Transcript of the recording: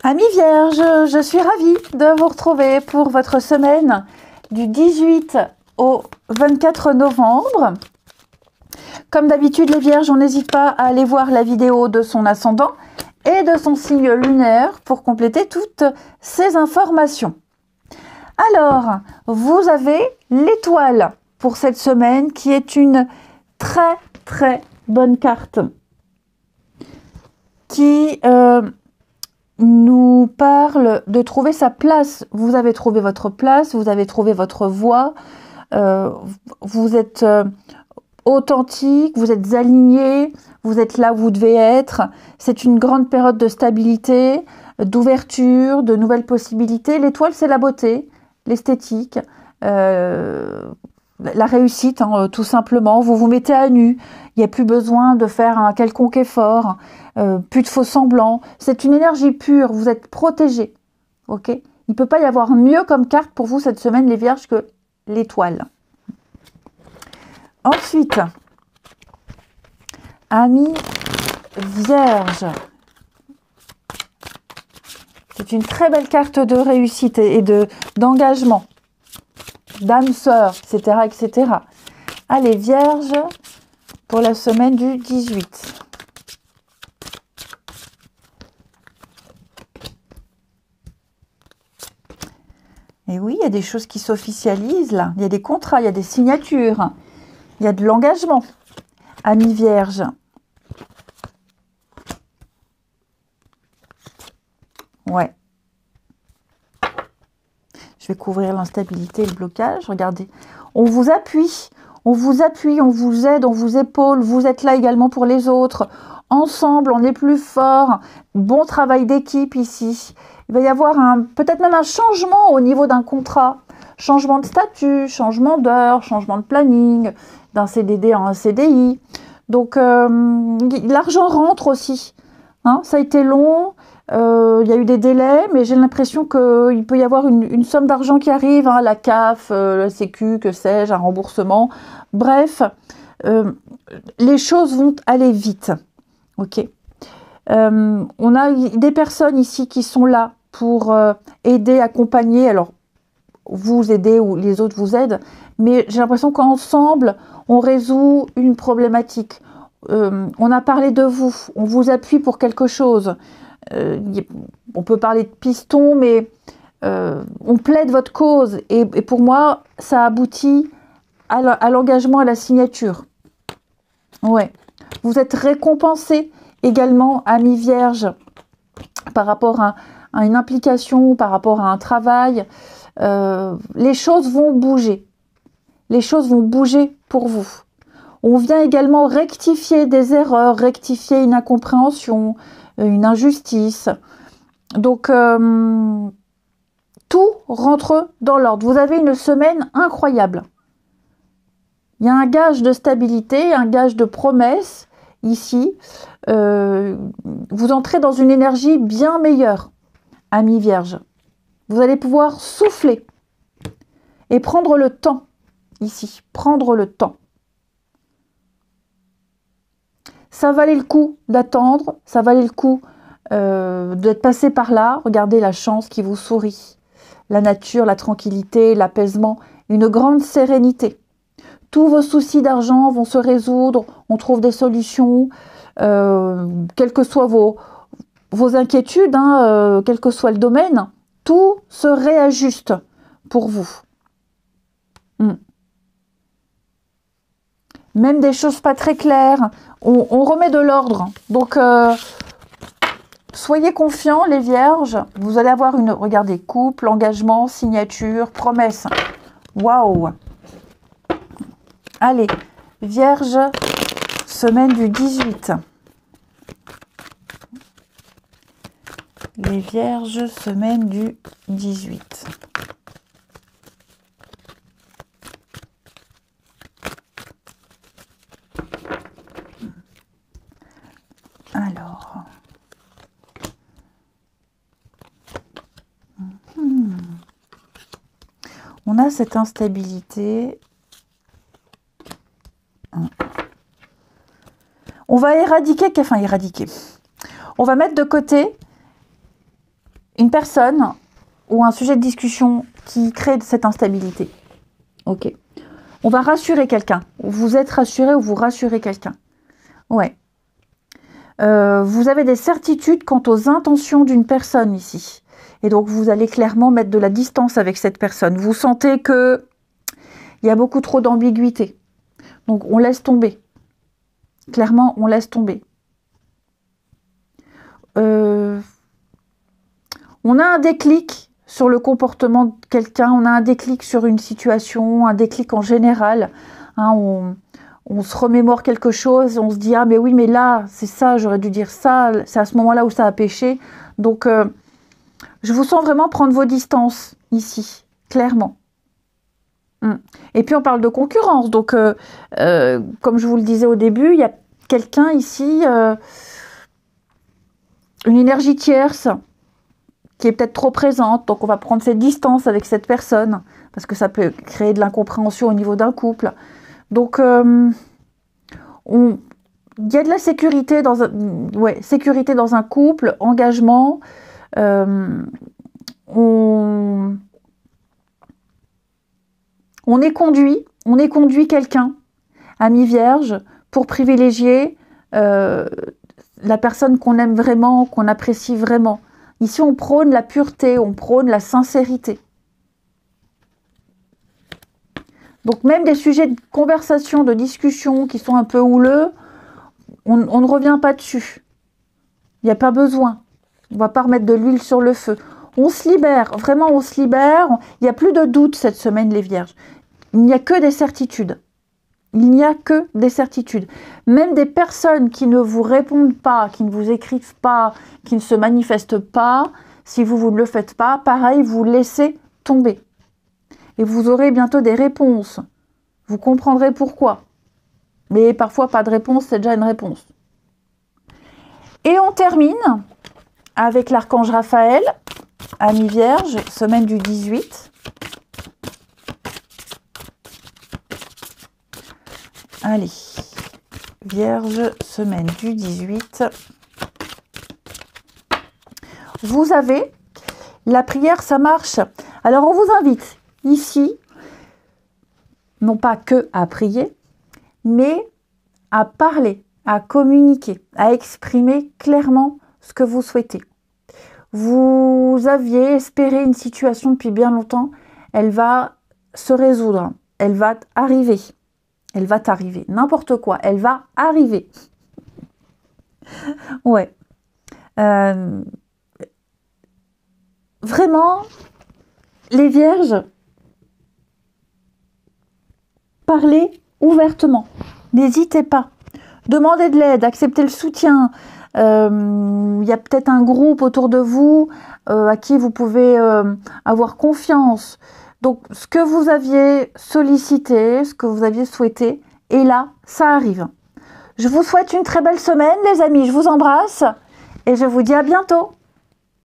Amis Vierges, je suis ravie de vous retrouver pour votre semaine du 18 au 24 novembre. Comme d'habitude, les Vierges, on n'hésite pas à aller voir la vidéo de son ascendant et de son signe lunaire pour compléter toutes ces informations. Alors, vous avez l'étoile pour cette semaine qui est une très bonne carte qui nous parle de trouver sa place. Vous avez trouvé votre place, vous avez trouvé votre voie, vous êtes authentique, vous êtes aligné, vous êtes là où vous devez être. C'est une grande période de stabilité, d'ouverture, de nouvelles possibilités. L'étoile, c'est la beauté, l'esthétique, la réussite, hein, tout simplement. Vous vous mettez à nu, il n'y a plus besoin de faire un quelconque effort, plus de faux semblants. C'est une énergie pure, vous êtes protégés. Ok ? Il ne peut pas y avoir mieux comme carte pour vous cette semaine, les Vierges, que l'étoile. Ensuite, amis Vierges, c'est une très belle carte de réussite et d'engagement, d'âme sœur, etc., etc. Allez, Vierges, pour la semaine du 18. Et oui, il y a des choses qui s'officialisent là. Il y a des contrats, il y a des signatures. Il y a de l'engagement. Amis Vierges. Ouais. Je vais couvrir l'instabilité et le blocage. Regardez. On vous appuie. On vous appuie, on vous aide, on vous épaule. Vous êtes là également pour les autres. Ensemble, on est plus fort. Bon travail d'équipe ici. Il va y avoir peut-être même un changement au niveau d'un contrat. Changement de statut, changement d'heure, changement de planning, d'un CDD à un CDI. Donc, l'argent rentre aussi. Hein, ça a été long, il y a eu des délais, mais j'ai l'impression qu'il peut y avoir une somme d'argent qui arrive, hein, la CAF, la Sécu, que sais-je, un remboursement. Bref, les choses vont aller vite. Ok. On a des personnes ici qui sont là pour aider, accompagner. Alors, vous aidez ou les autres vous aident, mais j'ai l'impression qu'ensemble, on résout une problématique. On a parlé de vous, on vous appuie pour quelque chose. On peut parler de piston, mais on plaide votre cause. Et pour moi, ça aboutit à l'engagement, à la signature. Ouais. Vous êtes récompensé également, amis Vierges, par rapport à une implication, par rapport à un travail. Les choses vont bouger. Les choses vont bouger pour vous. On vient également rectifier des erreurs, rectifier une incompréhension, une injustice. Donc, tout rentre dans l'ordre. Vous avez une semaine incroyable. Il y a un gage de stabilité, un gage de promesse ici. Vous entrez dans une énergie bien meilleure, amis Vierges. Vous allez pouvoir souffler et prendre le temps ici, prendre le temps. Ça valait le coup d'attendre, ça valait le coup d'être passé par là. Regardez la chance qui vous sourit. La nature, la tranquillité, l'apaisement, une grande sérénité. Tous vos soucis d'argent vont se résoudre, on trouve des solutions, quelles que soient vos inquiétudes, hein, quel que soit le domaine, tout se réajuste pour vous. Même des choses pas très claires, on remet de l'ordre. Donc, soyez confiants, les Vierges. Vous allez avoir regardez, couple, engagement, signature, promesse. Waouh! Allez, Vierge, semaine du 18. Les Vierges, semaine du 18. Alors, on a cette instabilité. On va éradiquer. On va mettre de côté une personne ou un sujet de discussion qui crée cette instabilité. Ok. On va rassurer quelqu'un. Vous êtes rassuré ou vous rassurez quelqu'un. Ouais. Vous avez des certitudes quant aux intentions d'une personne ici. Et donc, vous allez clairement mettre de la distance avec cette personne. Vous sentez que il y a beaucoup trop d'ambiguïté. Donc, on laisse tomber. Clairement, on laisse tomber. On a un déclic sur le comportement de quelqu'un. On a un déclic sur une situation, un déclic en général. Hein, on se remémore quelque chose, on se dit « Ah, mais oui, mais là, c'est ça, j'aurais dû dire ça. C'est à ce moment-là où ça a péché. » Donc, je vous sens vraiment prendre vos distances ici, clairement. Et puis, on parle de concurrence. Donc, comme je vous le disais au début, il y a quelqu'un ici, une énergie tierce qui est peut-être trop présente. Donc, on va prendre cette distance avec cette personne parce que ça peut créer de l'incompréhension au niveau d'un couple. Donc, il y a de la sécurité dans sécurité dans un couple, engagement. On est conduit quelqu'un, ami vierge, pour privilégier la personne qu'on aime vraiment, qu'on apprécie vraiment. Ici, on prône la pureté, on prône la sincérité. Donc, même des sujets de conversation, de discussion qui sont un peu houleux, on ne revient pas dessus. Il n'y a pas besoin. On ne va pas remettre de l'huile sur le feu. On se libère, vraiment on se libère. Il n'y a plus de doute cette semaine, les vierges. Il n'y a que des certitudes. Il n'y a que des certitudes. Même des personnes qui ne vous répondent pas, qui ne vous écrivent pas, qui ne se manifestent pas, si vous ne le faites pas, pareil, vous laissez tomber. Et vous aurez bientôt des réponses. Vous comprendrez pourquoi. Mais parfois, pas de réponse, c'est déjà une réponse. Et on termine avec l'archange Raphaël, ami vierge, semaine du 18. Allez, vierge, semaine du 18. Vous avez la prière, ça marche. Alors, on vous invite ici, non pas que à prier, mais à parler, à communiquer, à exprimer clairement ce que vous souhaitez. Vous aviez espéré une situation depuis bien longtemps, elle va se résoudre, elle va arriver. Elle va t'arriver, n'importe quoi, elle va arriver. Ouais. Vraiment, les vierges, parlez ouvertement. N'hésitez pas. Demandez de l'aide, acceptez le soutien. Il y a peut-être un groupe autour de vous à qui vous pouvez avoir confiance. Donc, ce que vous aviez sollicité, ce que vous aviez souhaité, et là, ça arrive. Je vous souhaite une très belle semaine, les amis. Je vous embrasse et je vous dis à bientôt.